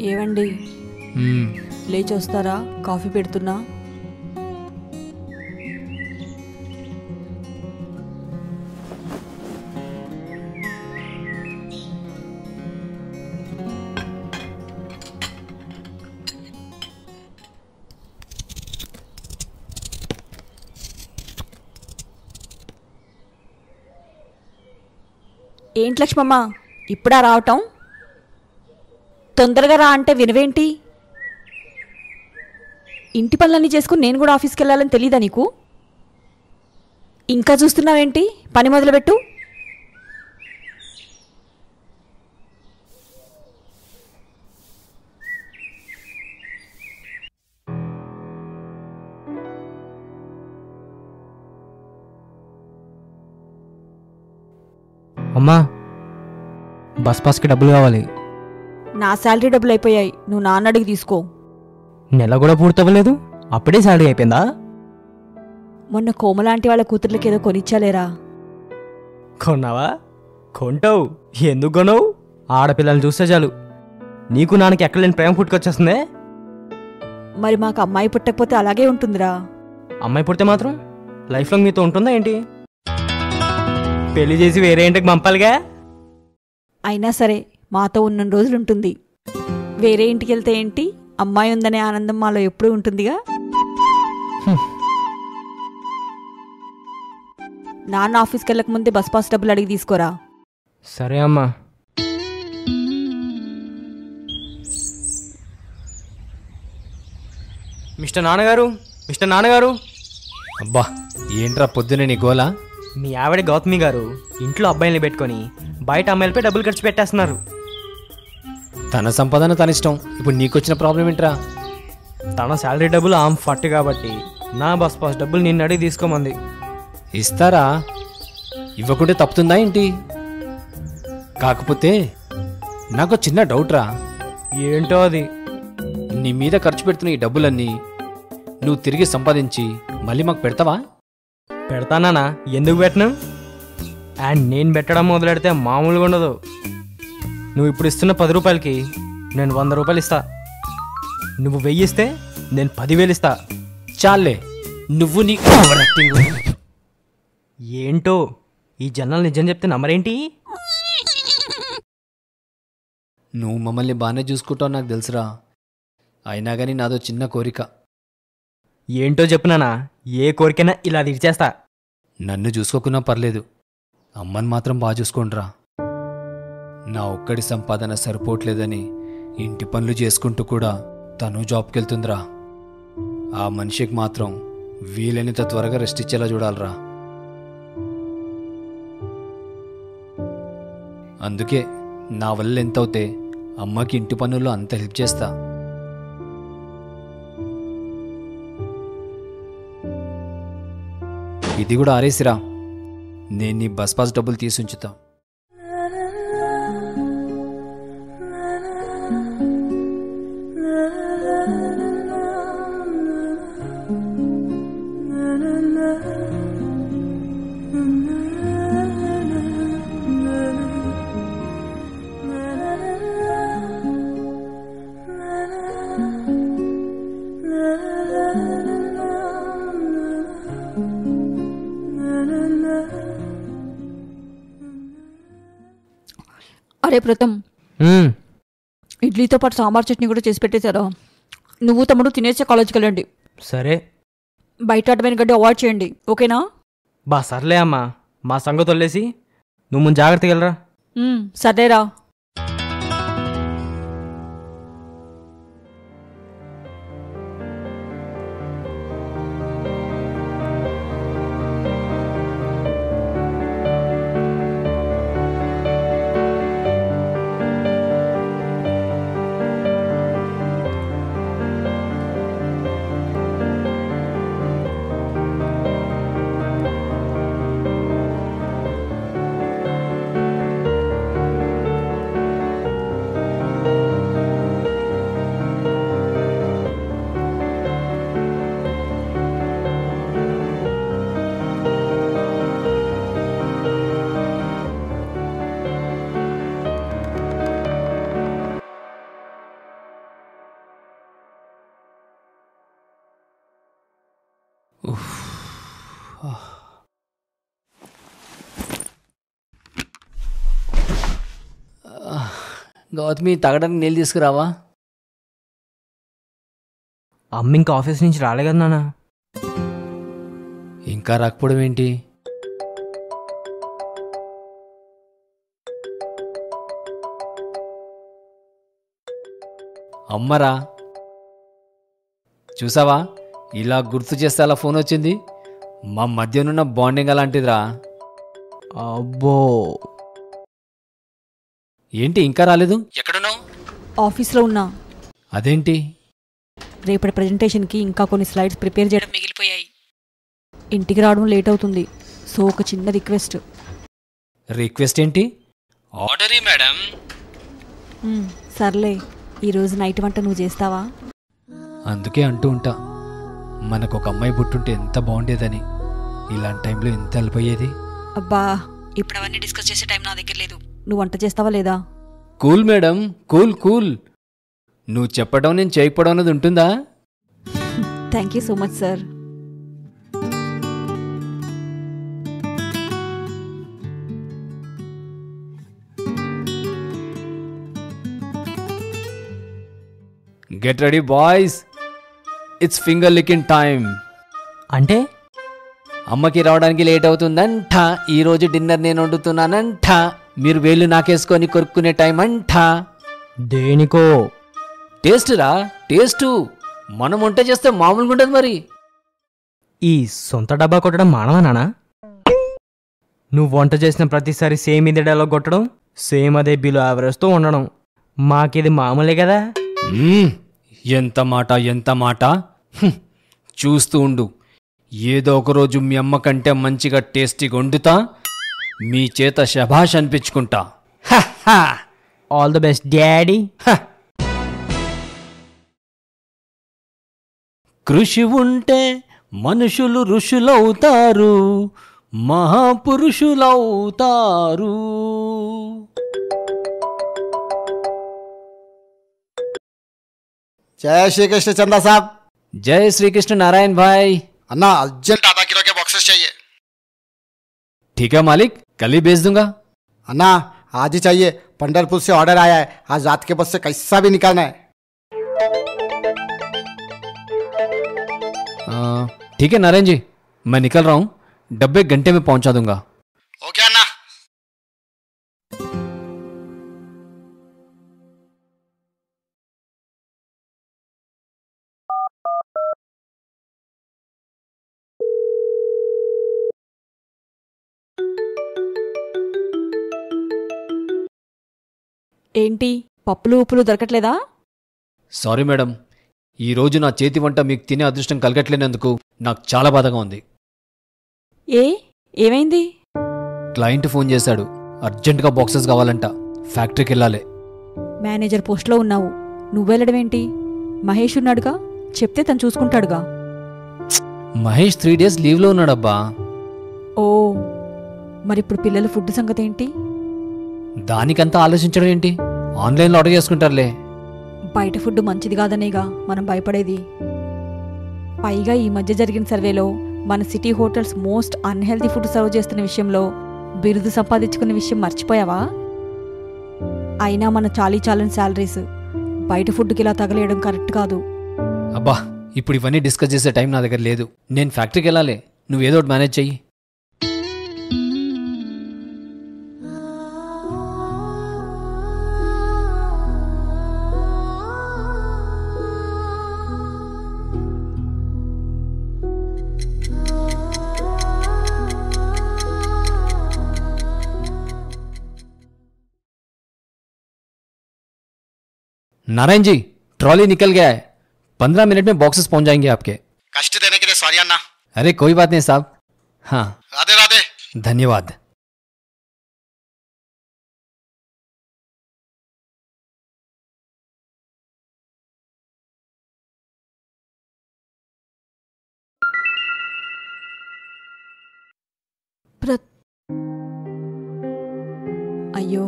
ఏవండి లేచి వస్తారా? కాఫీ పెడుతున్నా. ఏంటి లక్ష్మమ్మ ఇప్పుడా రావటం? తొందరగా రా అంటే వినవేంటి? ఇంటి పనులన్నీ చేసుకుని నేను కూడా ఆఫీస్కి వెళ్ళాలని తెలీదా నీకు? ఇంకా చూస్తున్నావేంటి? పని మొదలుపెట్టు. అమ్మా, బస్ పాస్కి డబ్బులు కావాలి. నా శాలరీ డబ్బులు అయిపోయాయి, నువ్వు నాన్న అడిగి తీసుకో. నెల కూడా పూర్తవ్వలేదు, అప్పుడే శాలరీ అయిపోయిందా? మొన్న కోమలాంటి వాళ్ళ కూతుర్లకి ఏదో కొనిచ్చాలేరా. కొన్నావా? కొంటావు, ఎందుకు కొనవు? ఆడపిల్లల్ని చూస్తే చాలు నీకు నాన్నకి ఎక్కడలేని ప్రేమ పుట్టుకొచ్చేస్తుందే. మరి మాకు అమ్మాయి పుట్టకపోతే అలాగే ఉంటుందిరా. అమ్మాయి పుడితే మాత్రం లైఫ్ లాంగ్ మీతో ఉంటుందా ఏంటి? పెళ్లి చేసి వేరే ఇంటికి పంపాలిగా. అయినా సరే మాతో ఉన్న రోజులు ఉంటుంది. వేరే ఇంటికి వెళ్తే ఏంటి, అమ్మాయి ఉందనే ఆనందం మాలో ఎప్పుడూ ఉంటుందిగా. నాన్న ఆఫీస్కి వెళ్ళక ముందే బస్ పాస్ డబ్బులు అడిగి తీసుకోరా. సరే అమ్మా. మిస్టర్ నాన్నగారు, మిస్టర్ నాన్నగారు. అబ్బా, ఏంట్రా పొద్దునే నీ గోలా? మీ ఆవిడ గౌతమి గారు ఇంట్లో అబ్బాయిల్ని పెట్టుకొని బయట అమ్మాయిలపై డబ్బులు ఖర్చు పెట్టేస్తున్నారు. తన సంపాదన తన ఇష్టం, ఇప్పుడు నీకొచ్చిన ప్రాబ్లం ఏంట్రా? తన శాలరీ డబ్బులు ఆమె ఫట్ కాబట్టి నా బస్ పాస్ డబ్బులు నిన్ను అడిగి తీసుకోమంది. ఇస్తారా? ఇవ్వకుంటే తప్పుతుందా ఏంటి? కాకపోతే నాకు చిన్న డౌట్ రా. ఏంటో అది? నీ మీద ఖర్చు పెడుతున్న ఈ డబ్బులన్నీ నువ్వు తిరిగి సంపాదించి మళ్ళీ మాకు పెడతావా? పెడతానా? ఎందుకు పెట్టను? అండ్ నేను పెట్టడం మొదలెడితే మామూలుగా ఉండదు. నువ్వు ఇప్పుడు ఇస్తున్న 10 రూపాయలకి నేను 100 రూపాయలు ఇస్తా. నువ్వు 1000 ఇస్తే నేను 10,000 ఇస్తా. చాలే, నువ్వు నీ ఓవర్ యాక్టింగ్. ఏంటో ఈ జనాలు నిజం చెప్తే నమ్మరేంటి? నువ్వు మమ్మల్ని బాగానే చూసుకుంటావు నాకు తెలుసురా. అయినా కానీ నాదో చిన్న కోరిక. ఏంటో చెప్పునానా? ఏ కోరికైనా ఇలా తీర్చేస్తా. నన్ను చూసుకోకున్నా పర్లేదు, అమ్మని మాత్రం బాగా చూసుకోండిరా. నా ఒక్కడి సంపాదన సరిపోవట్లేదని ఇంటి పనులు చేసుకుంటూ కూడా తను జాబ్కి వెళ్తుందిరా. ఆ మనిషికి మాత్రం వీలైనంత త్వరగా రెస్ట్ ఇచ్చేలా చూడాలరా. అందుకే నా వల్ల ఎంత అవుతే అమ్మకి ఇంటి పనుల్లో అంత హెల్ప్ చేస్తా. ఇది కూడా ఆరేసిరా, నేను నీ బస్ పాస్ డబ్బులు తీసుంచుతా. అరే ప్రతం, ఇడ్లీతో పాటు సాంబార్ చట్నీ కూడా చేసి పెట్టేశారా? నువ్వు తమ్ముడు తినేసే కాలేజ్కి వెళ్ళండి. సరే, బయట అడ్డమైన గడ్డి అవాయిడ్ చేయండి, ఓకేనా? బా సర్లే అమ్మా, మా సంగతి వదిలేసి నువ్వు ముందు జాగ్రత్తగా వెళ్ళరా. సరేరా. గౌతమి తాగడానికి నీళ్ళు తీసుకురావా? అమ్మ ఇంకా ఆఫీస్ నుంచి రాలే కదా నాన్న. ఇంకా రాకపోవడం ఏంటి? అమ్మరా, చూసావా ఇలా గుర్తు చేస్తే అలా ఫోన్ వచ్చింది. మా మధ్యనున్న బాండింగ్ అలాంటిదిరా. అబ్బో, ఏంటి ఇంకా రాలేదు? ఎక్కడున్నావు? ఆఫీస్లో ఉన్నా. అదేంటి? రేపటి ప్రజెంటేషన్కి ఇంకా కొన్ని స్లైడ్స్ ప్రిపేర్ చేయడం మిగిలిపోయాయి. ఇంటికి రావడం లేట్ అవుతుంది. సో ఒక చిన్న రిక్వెస్ట్. రిక్వెస్ట్ ఏంటి? ఆర్డరీ మేడం. సర్లే, ఈరోజు నైట్ వంట నువ్వు చేస్తావా? అందుకే అంటూ ఉంటా, మనకు ఒక అమ్మాయి పుట్టుంటే ఎంత బాగుండేదని. ఇలాంటి టైంలో ఎంత హెల్ప్ అయ్యేది. అబ్బా, ఇప్పుడు అవన్నీ డిస్కస్ చేసే టైం నా దగ్గర లేదు. నువ్వు వంట చేస్తావా లేదా? Cool madam, cool cool. నువ్వు చెప్పడం నేను చేయకపోవడం అనేది ఉంటుందా? Thank you so much sir. Get ready boys, it's finger లికింగ్ time. అంటే అమ్మకి రావడానికి లేట్ అవుతుందంట. ఈరోజు డిన్నర్ నేను వండుతున్నానంట. మీరు వేళ్ళు నాకేసుకొని కొరుక్కునే టైం అంట. దేనికో? టేస్ట్ రా, టేస్టు. మనం వంట చేస్తే మామూలుగా ఉంటుంది మరి. ఈ సొంత డబ్బా కొట్టడం మానవా నాన్న? నువ్వు వంట చేసిన ప్రతిసారి సేమ్ ఇదే డైలాగ్ కొట్టడం, సేమ్ అదే బిలో యావరేజ్తో ఉండడం, మాకిది మామూలే కదా. ఎంత మాట, ఎంత మాట. చూస్తూ ఉండు, ఏదో ఒకరోజు మీ అమ్మ కంటే మంచిగా టేస్టీగా వండుతా. మీ చేత శభాష్ అనిపించుకుంటా. All the best daddy. కృషి ఉంటే మనుషులు ఋషులవుతారు, మహాపురుషులవుతారు. जय श्री कृष्ण चंदा साहब। जय श्री कृष्ण नारायण भाई। अन्ना अर्जेंट आधा किलो के बॉक्सेस चाहिए। ठीक है मालिक, कल ही भेज दूंगा। अन्ना आज ही चाहिए, पंढरपुर से ऑर्डर आया है। आज रात के बस से कैसा भी निकालना है। ठीक है नारायण जी, मैं निकल रहा हूँ, डब्बे घंटे में पहुंचा दूंगा। ओके अन्ना। ఏంటి, పప్పులు ఉప్పులు దొరకట్లేదా? సారీ మేడం, ఈరోజు నా చేతి వంట మీకు తినే అదృష్టం కలగట్లేనందుకు నాకు చాలా బాధగా ఉంది. ఏమైంది? క్లయింట్ ఫోన్ చేశాడు, అర్జెంటుగా బాక్సెస్ కావాలంట, ఫ్యాక్టరీకి వెళ్ళాలి. మేనేజర్ పోస్ట్లో ఉన్నావు, నువ్వెళ్ళడమేంటి? మహేష్ ఉన్నాడుగా, చెప్తే తను చూసుకుంటాడుగా. మహేష్ 3 days లీవ్లో ఉన్నాడబ్బా. ఓ, మరిప్పుడు పిల్లల ఫుడ్ సంగతి ఏంటి? దానికంతా ఆలోచించడం ఏంటి, ఆన్లైన్లో ఆర్డర్ చేసుకుంటారులే. బయట ఫుడ్ మంచిది కాదనేగా మనం భయపడేది. పైగా ఈ మధ్య జరిగిన సర్వేలో మన city hotels most unhealthy food serve చేస్తున్న విషయంలో బిరుదు సంపాదించుకున్న విషయం మర్చిపోయావా? అయినా మన చాలీచాలని శాలరీస్ బయట ఫుడ్కి ఇలా తగలేయడం కరెక్ట్ కాదు. అబ్బా, ఇప్పుడు ఇవన్నీ డిస్కస్ చేసే టైం నా దగ్గర లేదు. నేను ఫ్యాక్టరీకి వెళ్ళాలి, నువ్వేదో ఒకటి మేనేజ్ చెయ్యి. नारायण जी, ट्रॉली निकल गया है, 15 मिनट में बॉक्सेस पहुंच जाएंगे आपके। कष्ट देने के लिए सॉरी अन्ना। अरे कोई बात नहीं साहब। हाँ, राधे राधे। धन्यवाद। అయ్యో,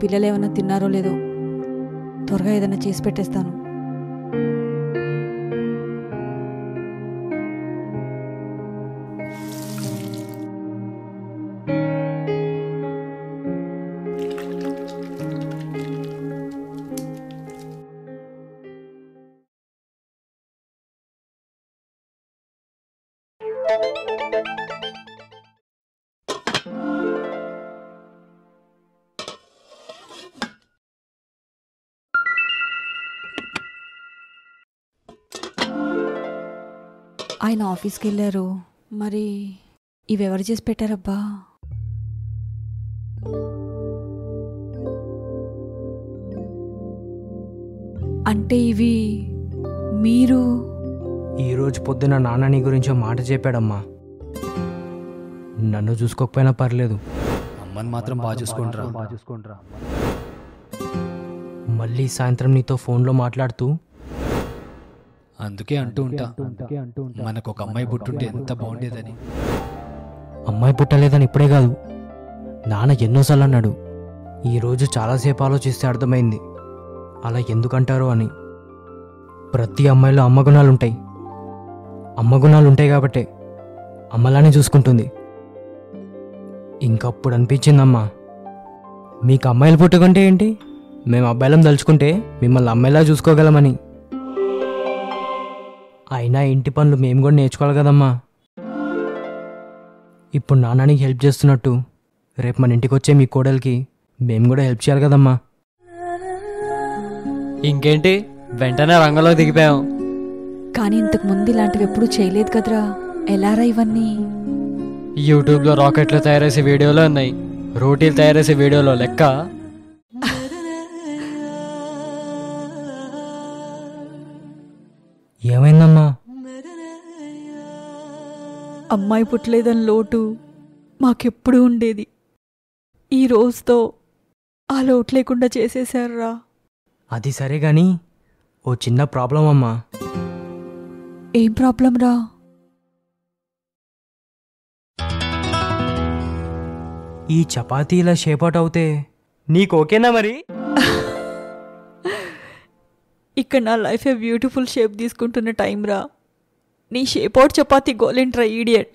పిల్లలేమన్నా తిన్నారో లేదో, త్వరగా ఏదైనా చేసి పెట్టేస్తాను. ఆయన ఆఫీస్కి వెళ్ళారు. మరి ఇవెవరు చేసి పెట్టారబ్బా? అంటే ఇవి మీరు ఈరోజు పొద్దున నాన్న నీ గురించి మాట చెప్పాడమ్మా. నన్ను చూసుకోకపోయినా పర్లేదు, అమ్మని మాత్రం బాగా చూసుకోండిరా. మళ్ళీ సాయంత్రం నీతో ఫోన్లో మాట్లాడుతూ అందుకే అంటూ ఉంటా, మనకు ఒక అమ్మాయి పుట్టుంటే ఎంత బాగుండేదని. అమ్మాయి పుట్టలేదని ఇప్పుడే కాదు, నాన్న ఎన్నోసార్లు అన్నాడు. ఈరోజు చాలాసేపు ఆలోచిస్తే అర్థమైంది అలా ఎందుకంటారో అని. ప్రతి అమ్మాయిలో అమ్మ గుణాలుంటాయి. అమ్మ గుణాలుంటాయి కాబట్టే అమ్మలానే చూసుకుంటుంది. ఇంకప్పుడు అనిపించిందమ్మా, మీకు అమ్మాయిలు పుట్టుకుంటే ఏంటి, మేము అబ్బాయిలం తలుచుకుంటే మిమ్మల్ని అమ్మాయిలా చూసుకోగలమని. అయినా ఇంటి పనులు మేము కూడా నేర్చుకోవాలి కదమ్మా. ఇప్పుడు నాన్ననికి హెల్ప్ చేస్తున్నట్టు రేపు మన ఇంటికి వచ్చే మీ కోడలికి మేము కూడా హెల్ప్ చేయాలి కదమ్మా. ఇంకేంటి, వెంటనే రంగంలో దిగిపోయాం. కానీ ఇంతకు ముందు ఇలాంటివి ఎప్పుడూ చేయలేదు కదరా. ఎలారా ఇవన్నీ? యూట్యూబ్లో రాకెట్లు తయారేసే వీడియోలు ఉన్నాయి, రోటీలు తయారేసే వీడియోలో లెక్క. ఏమైందమ్మా? అమ్మాయి పుట్టలేదని లోటు మాకెప్పుడు ఉండేది. ఈ రోజుతో ఆ లోటు లేకుండా చేసేశారా? అది సరే కానీ ఓ చిన్న ప్రాబ్లం అమ్మా. ఏం ప్రాబ్లం రా? ఈ చపాతీల షేపౌట్ అవుతే నీకు ఓకేనా మరి? ఇక్కడ నా లైఫ్ బ్యూటిఫుల్ షేప్ తీసుకుంటున్న టైం రా. నీ షేప్ అవుట్ చపాతీ గోలేంట్రా ఈడియట్.